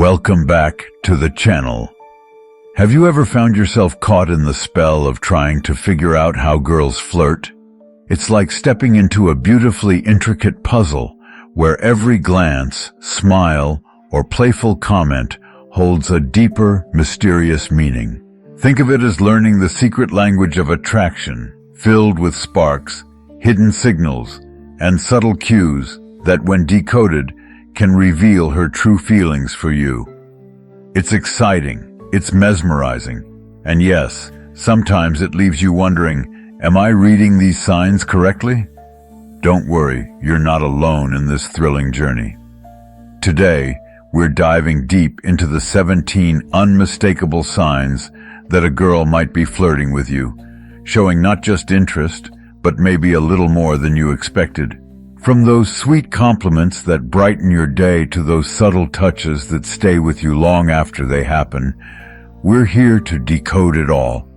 Welcome back to the channel. Have you ever found yourself caught in the spell of trying to figure out how girls flirt? It's like stepping into a beautifully intricate puzzle where every glance, smile, or playful comment holds a deeper, mysterious meaning. Think of it as learning the secret language of attraction, filled with sparks, hidden signals, and subtle cues that, when decoded, can reveal her true feelings for you. It's exciting, it's mesmerizing, and yes, sometimes it leaves you wondering, am I reading these signs correctly? Don't worry, you're not alone in this thrilling journey. Today, we're diving deep into the 17 unmistakable signs that a girl might be flirting with you, showing not just interest, but maybe a little more than you expected. From those sweet compliments that brighten your day to those subtle touches that stay with you long after they happen, we're here to decode it all.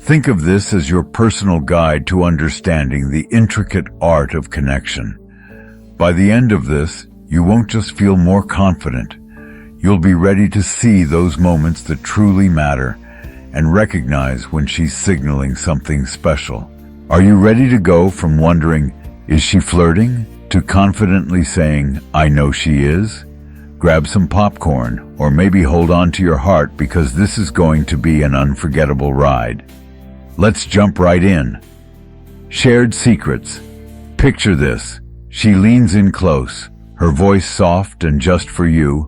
Think of this as your personal guide to understanding the intricate art of connection. By the end of this, you won't just feel more confident. You'll be ready to see those moments that truly matter and recognize when she's signaling something special. Are you ready to go from wondering, is she flirting, to confidently saying, I know she is? Grab some popcorn, or maybe hold on to your heart, because this is going to be an unforgettable ride. Let's jump right in. Shared secrets. Picture this. She leans in close, her voice soft and just for you.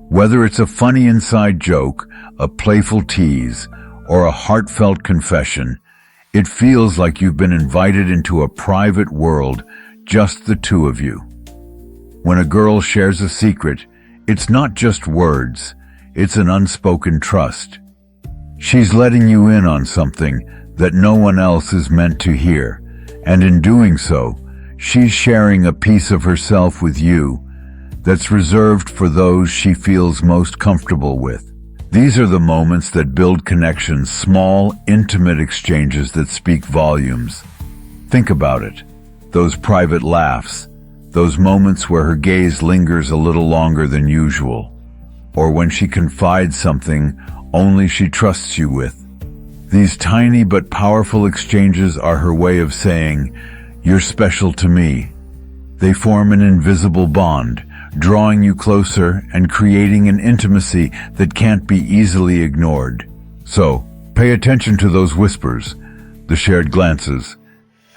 Whether it's a funny inside joke, a playful tease, or a heartfelt confession, it feels like you've been invited into a private world, just the two of you. When a girl shares a secret, it's not just words, it's an unspoken trust. She's letting you in on something that no one else is meant to hear, and in doing so, she's sharing a piece of herself with you that's reserved for those she feels most comfortable with. These are the moments that build connections, small, intimate exchanges that speak volumes. Think about it. Those private laughs, those moments where her gaze lingers a little longer than usual, or when she confides something only she trusts you with. These tiny but powerful exchanges are her way of saying, you're special to me. They form an invisible bond, drawing you closer and creating an intimacy that can't be easily ignored. So, pay attention to those whispers, the shared glances,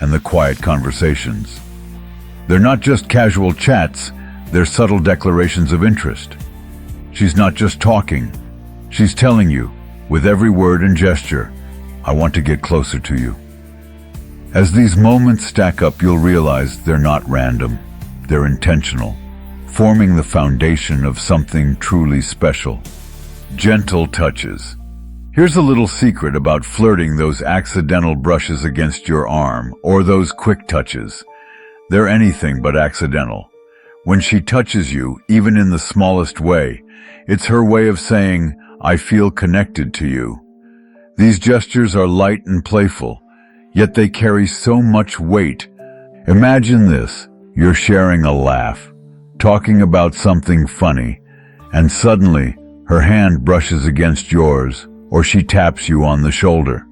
and the quiet conversations. They're not just casual chats, they're subtle declarations of interest. She's not just talking, she's telling you, with every word and gesture, I want to get closer to you. As these moments stack up, you'll realize they're not random, they're intentional, forming the foundation of something truly special. Gentle touches. Here's a little secret about flirting: those accidental brushes against your arm, or those quick touches. They're anything but accidental. When she touches you, even in the smallest way, it's her way of saying, I feel connected to you. These gestures are light and playful, yet they carry so much weight. Imagine this: you're sharing a laugh, talking about something funny, and suddenly her hand brushes against yours, or she taps you on the shoulder.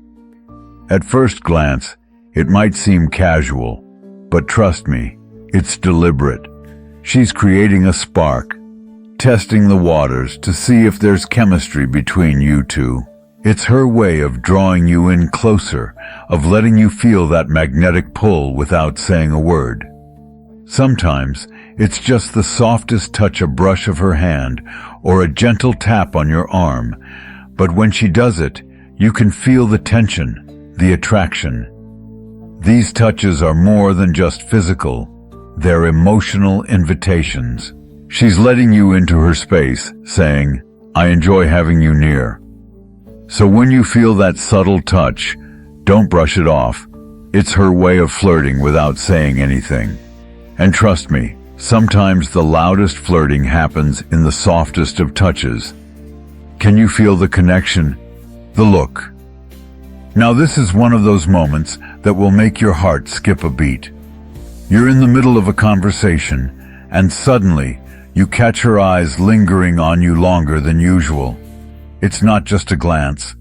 At first glance, it might seem casual, but trust me, it's deliberate. She's creating a spark, testing the waters to see if there's chemistry between you two. It's her way of drawing you in closer, of letting you feel that magnetic pull without saying a word. Sometimes, it's just the softest touch, a brush of her hand, or a gentle tap on your arm. But when she does it, you can feel the tension, the attraction. These touches are more than just physical, they're emotional invitations. She's letting you into her space, saying, I enjoy having you near. So when you feel that subtle touch, don't brush it off. It's her way of flirting without saying anything. And trust me, sometimes the loudest flirting happens in the softest of touches. Can you feel the connection? The look? Now this is one of those moments that will make your heart skip a beat. You're in the middle of a conversation, and suddenly, You catch her eyes lingering on you longer than usual. It's not just a glance.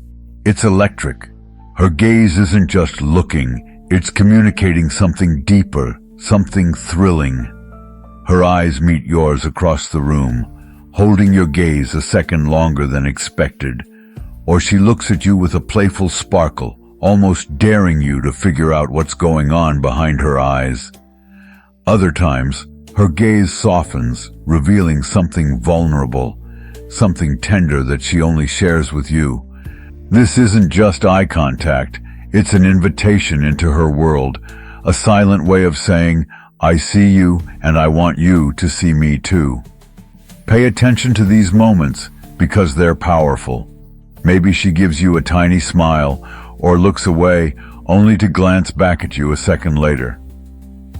It's electric. Her gaze isn't just looking, it's communicating something deeper, something thrilling. Her eyes meet yours across the room, holding your gaze a second longer than expected. Or she looks at you with a playful sparkle, almost daring you to figure out what's going on behind her eyes. Other times, her gaze softens, revealing something vulnerable, something tender that she only shares with you. This isn't just eye contact, it's an invitation into her world, a silent way of saying, I see you and I want you to see me too. Pay attention to these moments because they're powerful. Maybe she gives you a tiny smile or looks away only to glance back at you a second later.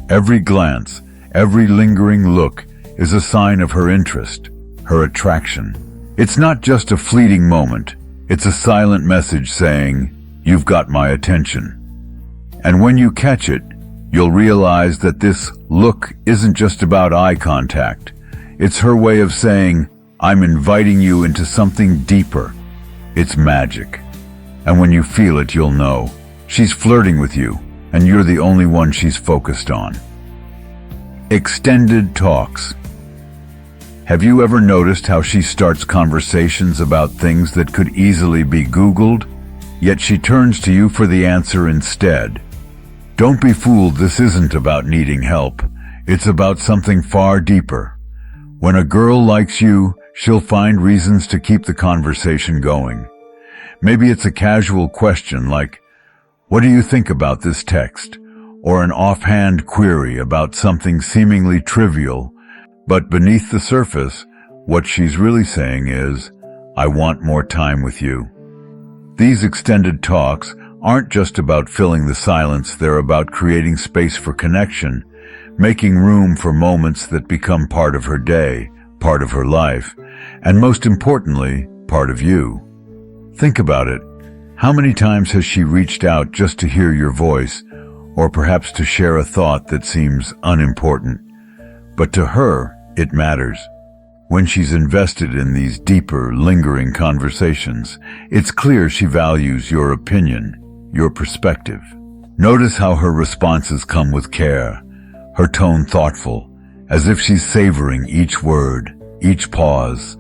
Every glance, every lingering look is a sign of her interest, her attraction. It's not just a fleeting moment, it's a silent message saying, you've got my attention. And when you catch it, you'll realize that this look isn't just about eye contact. It's her way of saying, I'm inviting you into something deeper. It's magic. And when you feel it, you'll know. She's flirting with you, and you're the only one she's focused on. Extended talks. Have you ever noticed how she starts conversations about things that could easily be Googled, yet she turns to you for the answer instead? Don't be fooled, this isn't about needing help. It's about something far deeper. When a girl likes you, she'll find reasons to keep the conversation going. Maybe it's a casual question like, what do you think about this text? Or an offhand query about something seemingly trivial, but beneath the surface, what she's really saying is, I want more time with you. These extended talks aren't just about filling the silence, they're about creating space for connection, making room for moments that become part of her day, part of her life, and most importantly, part of you. Think about it. How many times has she reached out just to hear your voice, or perhaps to share a thought that seems unimportant? But to her, it matters. When she's invested in these deeper, lingering conversations, it's clear she values your opinion, your perspective. Notice how her responses come with care, her tone thoughtful, as if she's savoring each word, each pause.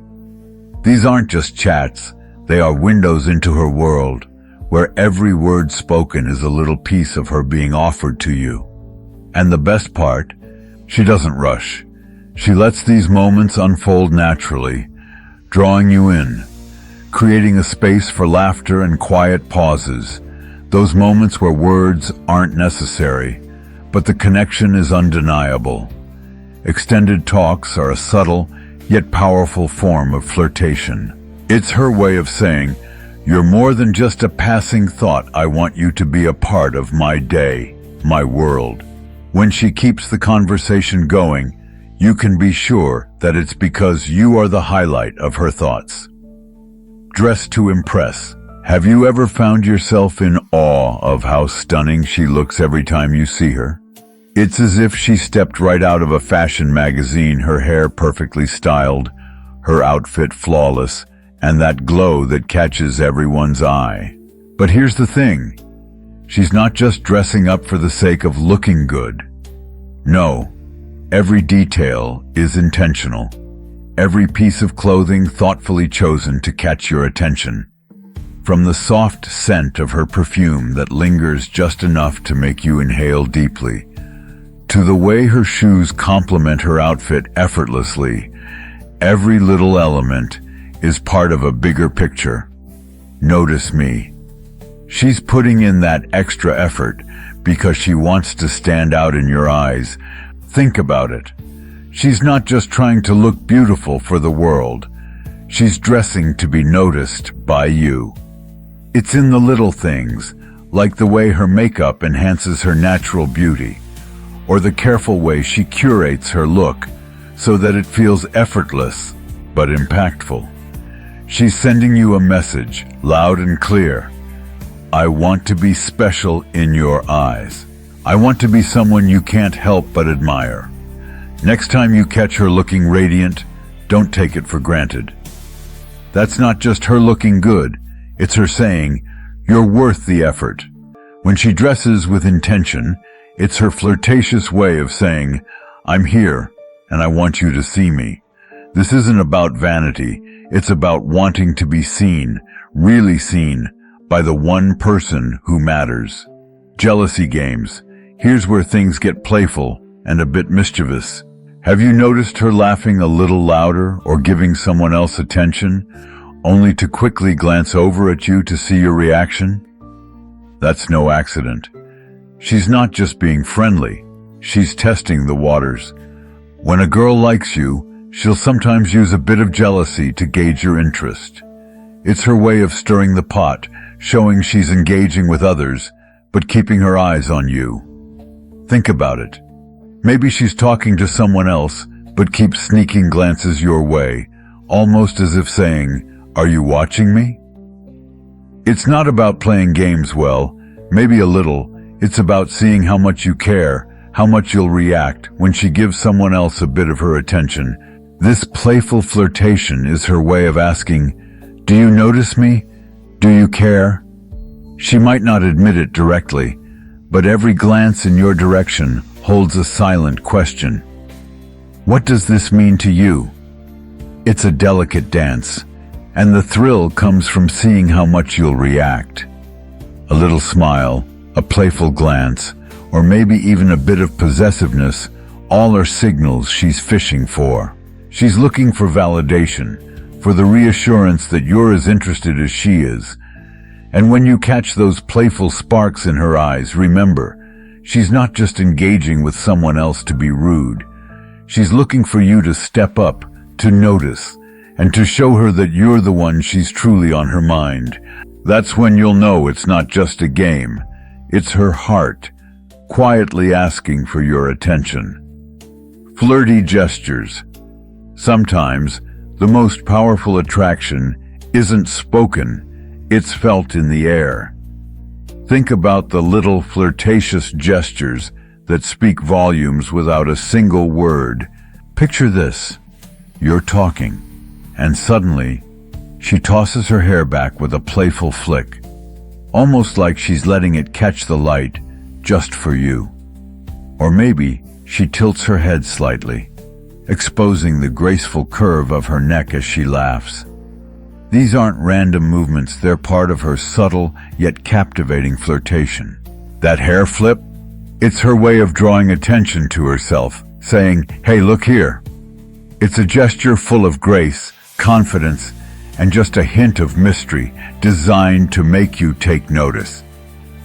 These aren't just chats, they are windows into her world, where every word spoken is a little piece of her being offered to you. And the best part, she doesn't rush. She lets these moments unfold naturally, drawing you in, creating a space for laughter and quiet pauses, those moments where words aren't necessary, but the connection is undeniable. Extended talks are a subtle, yet powerful form of flirtation. It's her way of saying, you're more than just a passing thought, I want you to be a part of my day, my world. When she keeps the conversation going, you can be sure that it's because you are the highlight of her thoughts. Dress to impress. Have you ever found yourself in awe of how stunning she looks every time you see her? It's as if she stepped right out of a fashion magazine, her hair perfectly styled, her outfit flawless, and that glow that catches everyone's eye. But here's the thing. She's not just dressing up for the sake of looking good. No, every detail is intentional. Every piece of clothing thoughtfully chosen to catch your attention. From the soft scent of her perfume that lingers just enough to make you inhale deeply, to the way her shoes complement her outfit effortlessly, every little element is part of a bigger picture. Notice me. She's putting in that extra effort because she wants to stand out in your eyes. Think about it. She's not just trying to look beautiful for the world. She's dressing to be noticed by you. It's in the little things, like the way her makeup enhances her natural beauty, or the careful way she curates her look so that it feels effortless but impactful. She's sending you a message, loud and clear. I want to be special in your eyes. I want to be someone you can't help but admire. Next time you catch her looking radiant, don't take it for granted. That's not just her looking good, it's her saying, "You're worth the effort." When she dresses with intention, it's her flirtatious way of saying, "I'm here, and I want you to see me." This isn't about vanity, it's about wanting to be seen, really seen, by the one person who matters. Jealousy games. Here's where things get playful and a bit mischievous. Have you noticed her laughing a little louder or giving someone else attention, only to quickly glance over at you to see your reaction? That's no accident. She's not just being friendly, she's testing the waters. When a girl likes you, she'll sometimes use a bit of jealousy to gauge your interest. It's her way of stirring the pot, showing she's engaging with others, but keeping her eyes on you. Think about it. Maybe she's talking to someone else, but keeps sneaking glances your way, almost as if saying, "Are you watching me?" It's not about playing games well, maybe a little. It's about seeing how much you care, how much you'll react when she gives someone else a bit of her attention. This playful flirtation is her way of asking, "Do you notice me? Do you care?" She might not admit it directly, but every glance in your direction holds a silent question. What does this mean to you? It's a delicate dance, and the thrill comes from seeing how much you'll react. A little smile, a playful glance, or maybe even a bit of possessiveness, all are signals she's fishing for. She's looking for validation, for the reassurance that you're as interested as she is. And when you catch those playful sparks in her eyes, remember, she's not just engaging with someone else to be rude. She's looking for you to step up, to notice, and to show her that you're the one she's truly on her mind. That's when you'll know it's not just a game. It's her heart, quietly asking for your attention. Flirty gestures. Sometimes, the most powerful attraction isn't spoken, it's felt in the air. Think about the little flirtatious gestures that speak volumes without a single word. Picture this. You're talking, and suddenly, she tosses her hair back with a playful flick, almost like she's letting it catch the light just for you. Or maybe she tilts her head slightly, exposing the graceful curve of her neck as she laughs. These aren't random movements, they're part of her subtle yet captivating flirtation. That hair flip? It's her way of drawing attention to herself, saying, "Hey, look here." It's a gesture full of grace, confidence, and just a hint of mystery, designed to make you take notice.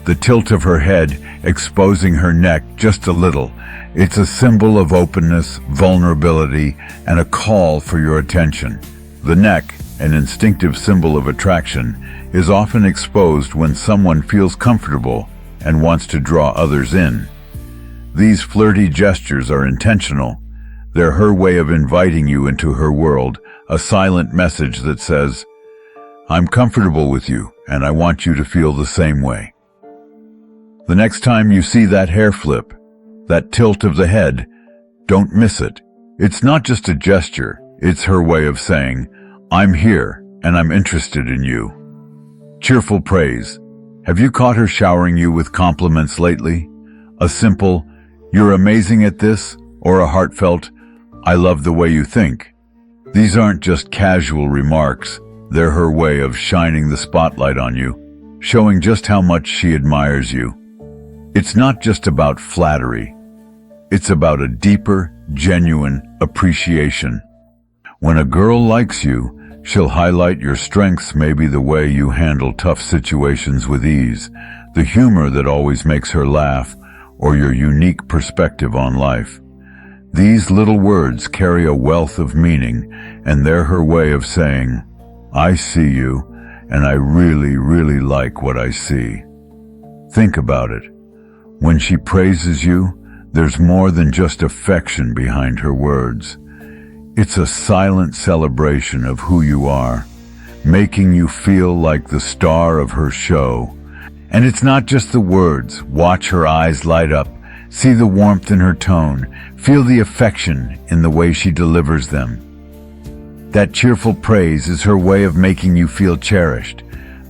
The tilt of her head, exposing her neck just a little, it's a symbol of openness, vulnerability, and a call for your attention. The neck, an instinctive symbol of attraction, is often exposed when someone feels comfortable and wants to draw others in. These flirty gestures are intentional. They're her way of inviting you into her world, a silent message that says, "I'm comfortable with you, and I want you to feel the same way." The next time you see that hair flip, that tilt of the head, don't miss it. It's not just a gesture, it's her way of saying, "I'm here, and I'm interested in you." Cheerful praise. Have you caught her showering you with compliments lately? A simple, "You're amazing at this," or a heartfelt, "I love the way you think." These aren't just casual remarks, they're her way of shining the spotlight on you, showing just how much she admires you. It's not just about flattery, it's about a deeper, genuine appreciation. When a girl likes you, she'll highlight your strengths, maybe the way you handle tough situations with ease, the humor that always makes her laugh, or your unique perspective on life. These little words carry a wealth of meaning, and they're her way of saying, "I see you, and I really, really like what I see." Think about it. When she praises you, there's more than just affection behind her words. It's a silent celebration of who you are, making you feel like the star of her show. And it's not just the words. Watch her eyes light up. See the warmth in her tone. Feel the affection in the way she delivers them. That cheerful praise is her way of making you feel cherished,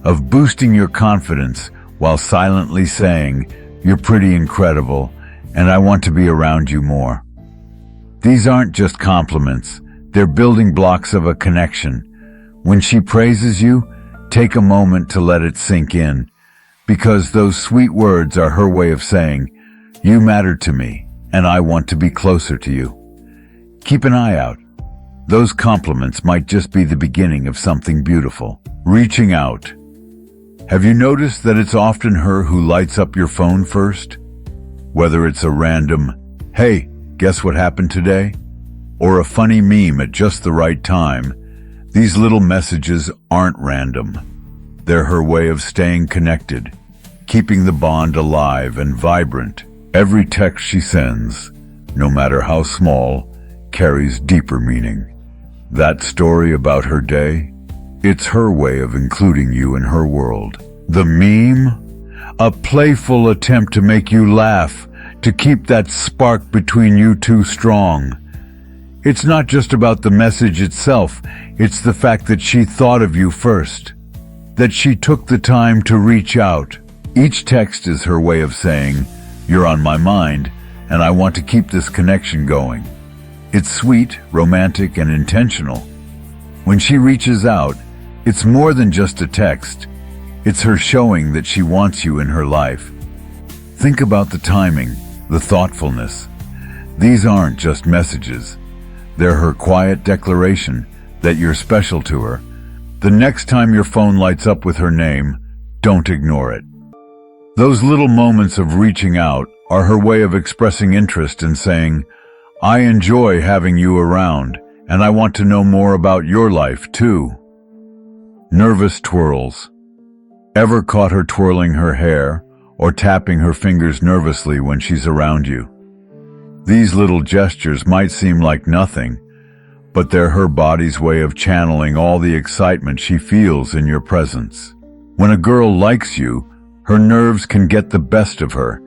of boosting your confidence while silently saying, "You're pretty incredible, and I want to be around you more." These aren't just compliments, they're building blocks of a connection. When she praises you, take a moment to let it sink in, because those sweet words are her way of saying, "You matter to me, and I want to be closer to you." Keep an eye out. Those compliments might just be the beginning of something beautiful. Reaching out. Have you noticed that it's often her who lights up your phone first? Whether it's a random, "Hey, guess what happened today?" or a funny meme at just the right time, these little messages aren't random. They're her way of staying connected, keeping the bond alive and vibrant. Every text she sends, no matter how small, carries deeper meaning. That story about her day, it's her way of including you in her world. The meme? A playful attempt to make you laugh, to keep that spark between you two strong. It's not just about the message itself, it's the fact that she thought of you first, that she took the time to reach out. Each text is her way of saying, "You're on my mind, and I want to keep this connection going." It's sweet, romantic, and intentional. When she reaches out, it's more than just a text. It's her showing that she wants you in her life. Think about the timing, the thoughtfulness. These aren't just messages. They're her quiet declaration that you're special to her. The next time your phone lights up with her name, don't ignore it. Those little moments of reaching out are her way of expressing interest and saying, "I enjoy having you around, and I want to know more about your life too." Nervous twirls. Ever caught her twirling her hair or tapping her fingers nervously when she's around you? These little gestures might seem like nothing, but they're her body's way of channeling all the excitement she feels in your presence. When a girl likes you, her nerves can get the best of her,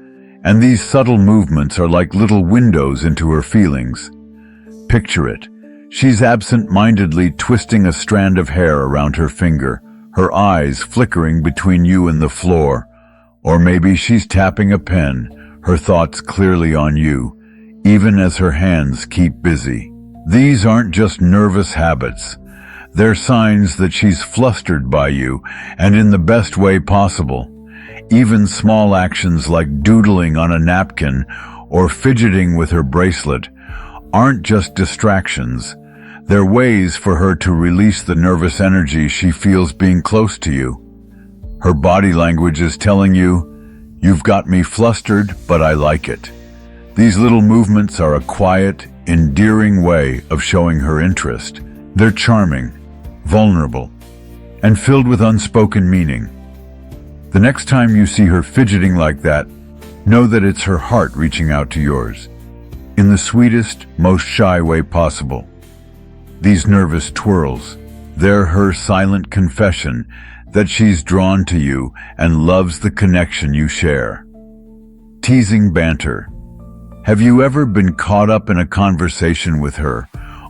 and these subtle movements are like little windows into her feelings. Picture it. She's absent-mindedly twisting a strand of hair around her finger, her eyes flickering between you and the floor. Or maybe she's tapping a pen, her thoughts clearly on you, even as her hands keep busy. These aren't just nervous habits. They're signs that she's flustered by you, and in the best way possible. Even small actions like doodling on a napkin or fidgeting with her bracelet aren't just distractions. They're ways for her to release the nervous energy she feels being close to you. Her body language is telling you, "You've got me flustered, but I like it." These little movements are a quiet, endearing way of showing her interest. They're charming, vulnerable, and filled with unspoken meaning. The next time you see her fidgeting like that, know that it's her heart reaching out to yours, in the sweetest, most shy way possible. These nervous twirls, they're her silent confession that she's drawn to you and loves the connection you share. Teasing banter. Have you ever been caught up in a conversation with her,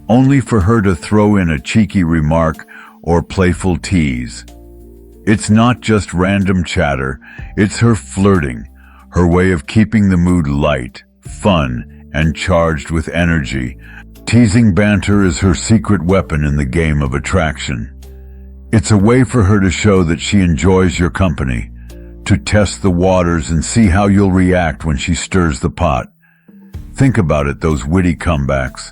only for her to throw in a cheeky remark or playful tease? It's not just random chatter, it's her flirting, her way of keeping the mood light, fun, and charged with energy. Teasing banter is her secret weapon in the game of attraction. It's a way for her to show that she enjoys your company, to test the waters and see how you'll react when she stirs the pot. Think about it, those witty comebacks,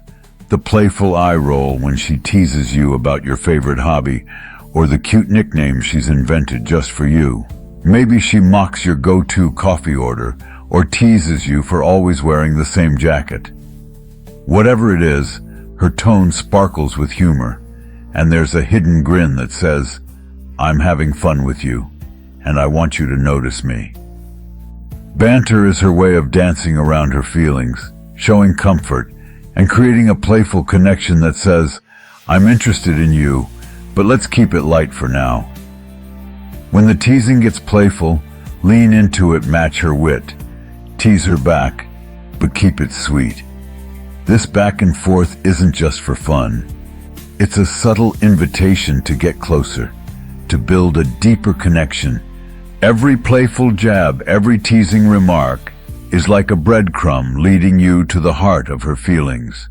the playful eye roll when she teases you about your favorite hobby, or the cute nickname she's invented just for you. Maybe she mocks your go-to coffee order, or teases you for always wearing the same jacket. Whatever it is, her tone sparkles with humor, and there's a hidden grin that says, "I'm having fun with you, and I want you to notice me." Banter is her way of dancing around her feelings, showing comfort, and creating a playful connection that says, "I'm interested in you, but let's keep it light for now." When the teasing gets playful, lean into it, match her wit, tease her back, but keep it sweet. This back and forth isn't just for fun. It's a subtle invitation to get closer, to build a deeper connection. Every playful jab, every teasing remark is like a breadcrumb leading you to the heart of her feelings.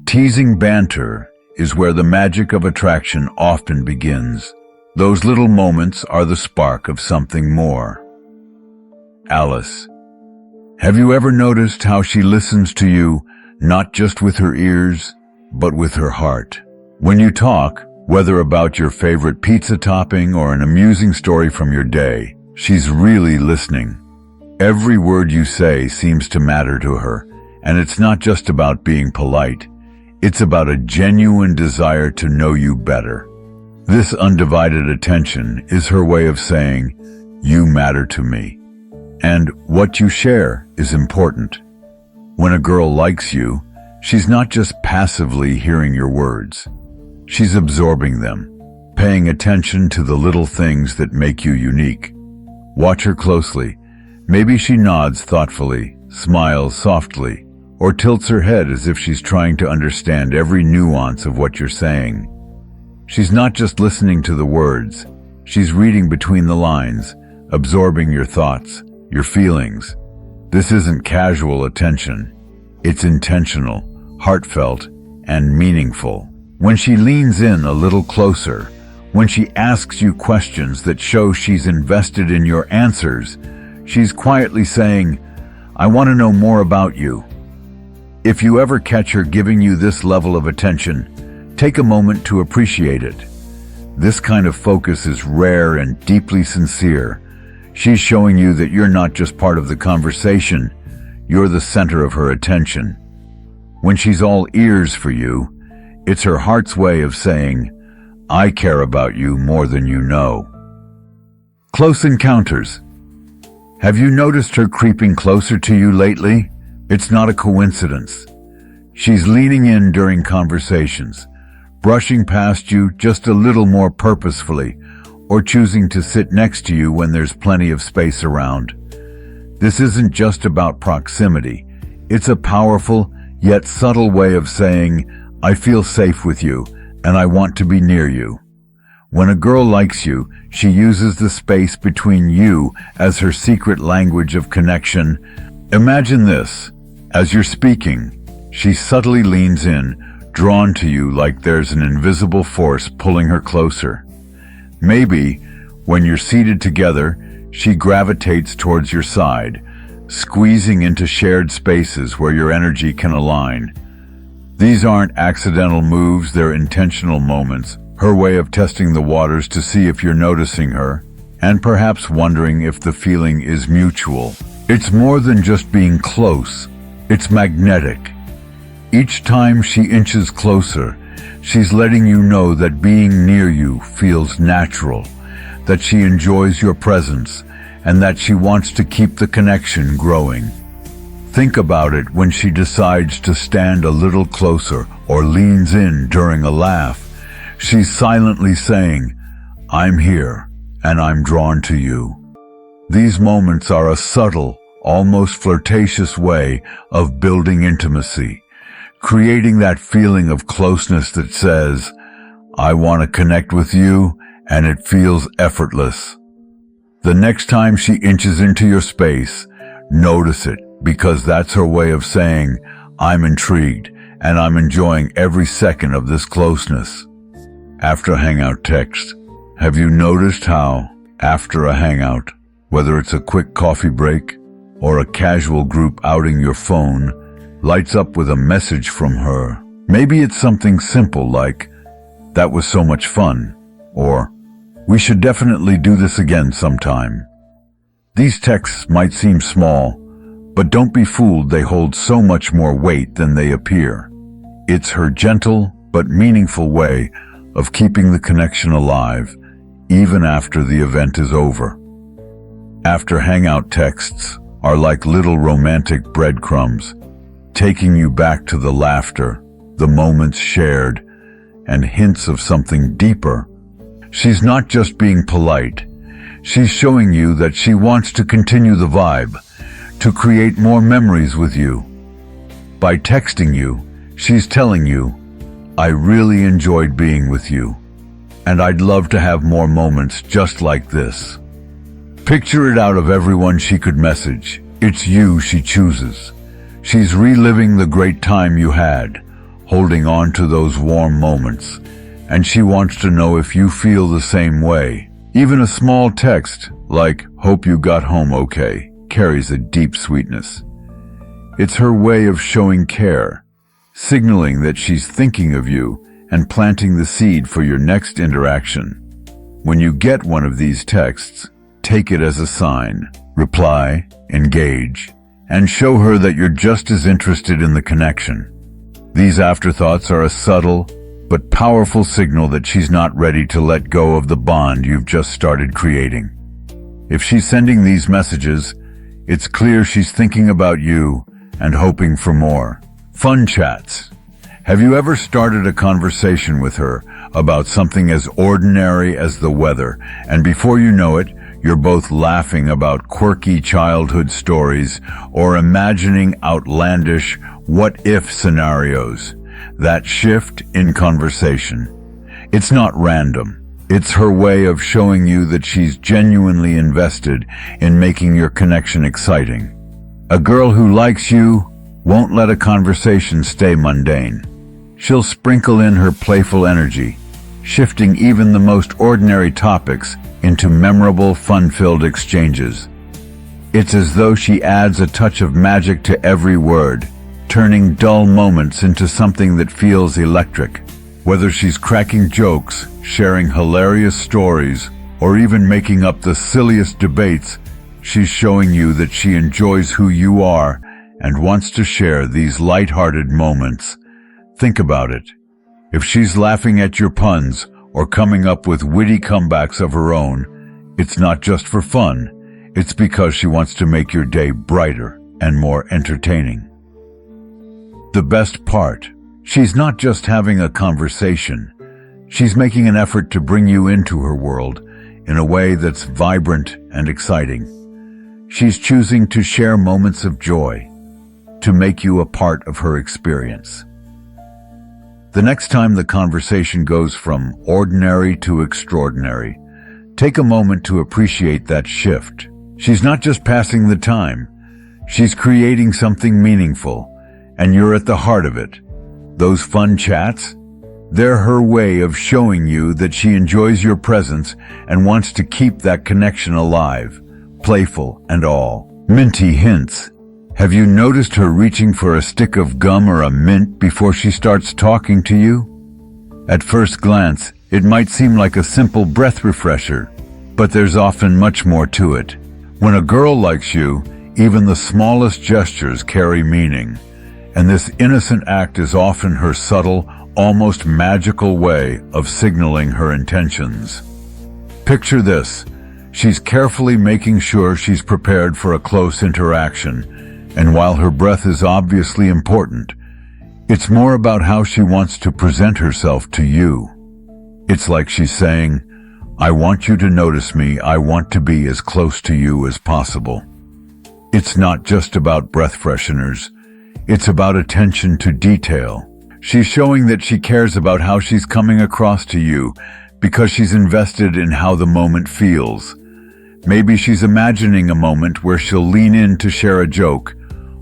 Teasing banter is where the magic of attraction often begins. Those little moments are the spark of something more. Alice. Have you ever noticed how she listens to you, not just with her ears, but with her heart? When you talk, whether about your favorite pizza topping or an amusing story from your day, she's really listening. Every word you say seems to matter to her, and it's not just about being polite. It's about a genuine desire to know you better. This undivided attention is her way of saying, "You matter to me." And what you share is important. When a girl likes you, she's not just passively hearing your words. She's absorbing them, paying attention to the little things that make you unique. Watch her closely. Maybe she nods thoughtfully, smiles softly, or tilts her head as if she's trying to understand every nuance of what you're saying. She's not just listening to the words, she's reading between the lines, absorbing your thoughts, your feelings. This isn't casual attention. It's intentional, heartfelt, and meaningful. When she leans in a little closer, when she asks you questions that show she's invested in your answers, she's quietly saying, "I want to know more about you." If you ever catch her giving you this level of attention, take a moment to appreciate it. This kind of focus is rare and deeply sincere. She's showing you that you're not just part of the conversation, you're the center of her attention. When she's all ears for you, it's her heart's way of saying, "I care about you more than you know." Close encounters. Have you noticed her creeping closer to you lately? It's not a coincidence. She's leaning in during conversations, brushing past you just a little more purposefully, or choosing to sit next to you when there's plenty of space around. This isn't just about proximity. It's a powerful, yet subtle way of saying, "I feel safe with you, and I want to be near you." When a girl likes you, she uses the space between you as her secret language of connection. Imagine this. As you're speaking, she subtly leans in, drawn to you like there's an invisible force pulling her closer. Maybe, when you're seated together, she gravitates towards your side, squeezing into shared spaces where your energy can align. These aren't accidental moves, they're intentional moments, her way of testing the waters to see if you're noticing her, and perhaps wondering if the feeling is mutual. It's more than just being close, it's magnetic. Each time she inches closer, she's letting you know that being near you feels natural, that she enjoys your presence, and that she wants to keep the connection growing. Think about it when she decides to stand a little closer or leans in during a laugh. She's silently saying, "I'm here, and I'm drawn to you." These moments are a subtle, almost flirtatious way of building intimacy, creating that feeling of closeness that says, "I want to connect with you," and it feels effortless. The next time she inches into your space, notice it, because that's her way of saying, "I'm intrigued, and I'm enjoying every second of this closeness." After a hangout text, have you noticed how, after a hangout, whether it's a quick coffee break or a casual group outing, your phone lights up with a message from her? Maybe it's something simple like, "That was so much fun," or "We should definitely do this again sometime." These texts might seem small, but don't be fooled, they hold so much more weight than they appear. It's her gentle but meaningful way of keeping the connection alive, even after the event is over. After hangout texts are like little romantic breadcrumbs, taking you back to the laughter, the moments shared, and hints of something deeper. She's not just being polite. She's showing you that she wants to continue the vibe, to create more memories with you, By texting you, she's telling you, "I really enjoyed being with you, and I'd love to have more moments just like this." Picture it out of everyone she could message. It's you she chooses. She's reliving the great time you had, holding on to those warm moments, and she wants to know if you feel the same way. Even a small text, like, "Hope you got home okay," carries a deep sweetness. It's her way of showing care, signaling that she's thinking of you and planting the seed for your next interaction. When you get one of these texts, take it as a sign. Reply, engage, and show her that you're just as interested in the connection. These afterthoughts are a subtle but powerful signal that she's not ready to let go of the bond you've just started creating. If she's sending these messages, it's clear she's thinking about you and hoping for more. Fun chats. Have you ever started a conversation with her about something as ordinary as the weather, and before you know it, you're both laughing about quirky childhood stories or imagining outlandish what-if scenarios? That shift in conversation. It's not random. It's her way of showing you that she's genuinely invested in making your connection exciting. A girl who likes you won't let a conversation stay mundane. She'll sprinkle in her playful energy, shifting even the most ordinary topics into memorable, fun-filled exchanges. It's as though she adds a touch of magic to every word, turning dull moments into something that feels electric. Whether she's cracking jokes, sharing hilarious stories, or even making up the silliest debates, she's showing you that she enjoys who you are and wants to share these light-hearted moments. Think about it. If she's laughing at your puns or coming up with witty comebacks of her own, it's not just for fun. It's because she wants to make your day brighter and more entertaining. The best part, she's not just having a conversation. She's making an effort to bring you into her world in a way that's vibrant and exciting. She's choosing to share moments of joy, to make you a part of her experience. The next time the conversation goes from ordinary to extraordinary, take a moment to appreciate that shift. She's not just passing the time. She's creating something meaningful, and you're at the heart of it. Those fun chats? They're her way of showing you that she enjoys your presence and wants to keep that connection alive, playful and all. Minty hints. Have you noticed her reaching for a stick of gum or a mint before she starts talking to you? At first glance, it might seem like a simple breath refresher, but there's often much more to it. When a girl likes you, even the smallest gestures carry meaning, and this innocent act is often her subtle, almost magical way of signaling her intentions. Picture this. She's carefully making sure she's prepared for a close interaction, and while her breath is obviously important, it's more about how she wants to present herself to you. It's like she's saying, "I want you to notice me. I want to be as close to you as possible." It's not just about breath fresheners. It's about attention to detail. She's showing that she cares about how she's coming across to you because she's invested in how the moment feels. Maybe she's imagining a moment where she'll lean in to share a joke,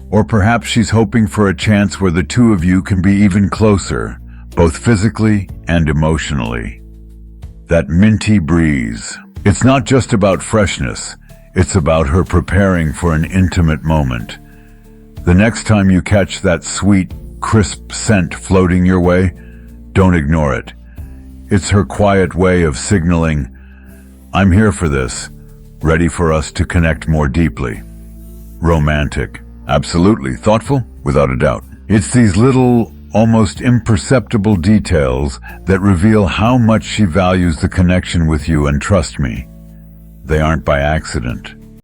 or perhaps she's hoping for a chance where the two of you can be even closer, both physically and emotionally. That minty breeze. It's not just about freshness. It's about her preparing for an intimate moment. The next time you catch that sweet, crisp scent floating your way, don't ignore it. It's her quiet way of signaling, "I'm here for this, ready for us to connect more deeply." Romantic. Absolutely. Thoughtful? Without a doubt. It's these little, almost imperceptible details that reveal how much she values the connection with you, and trust me, they aren't by accident.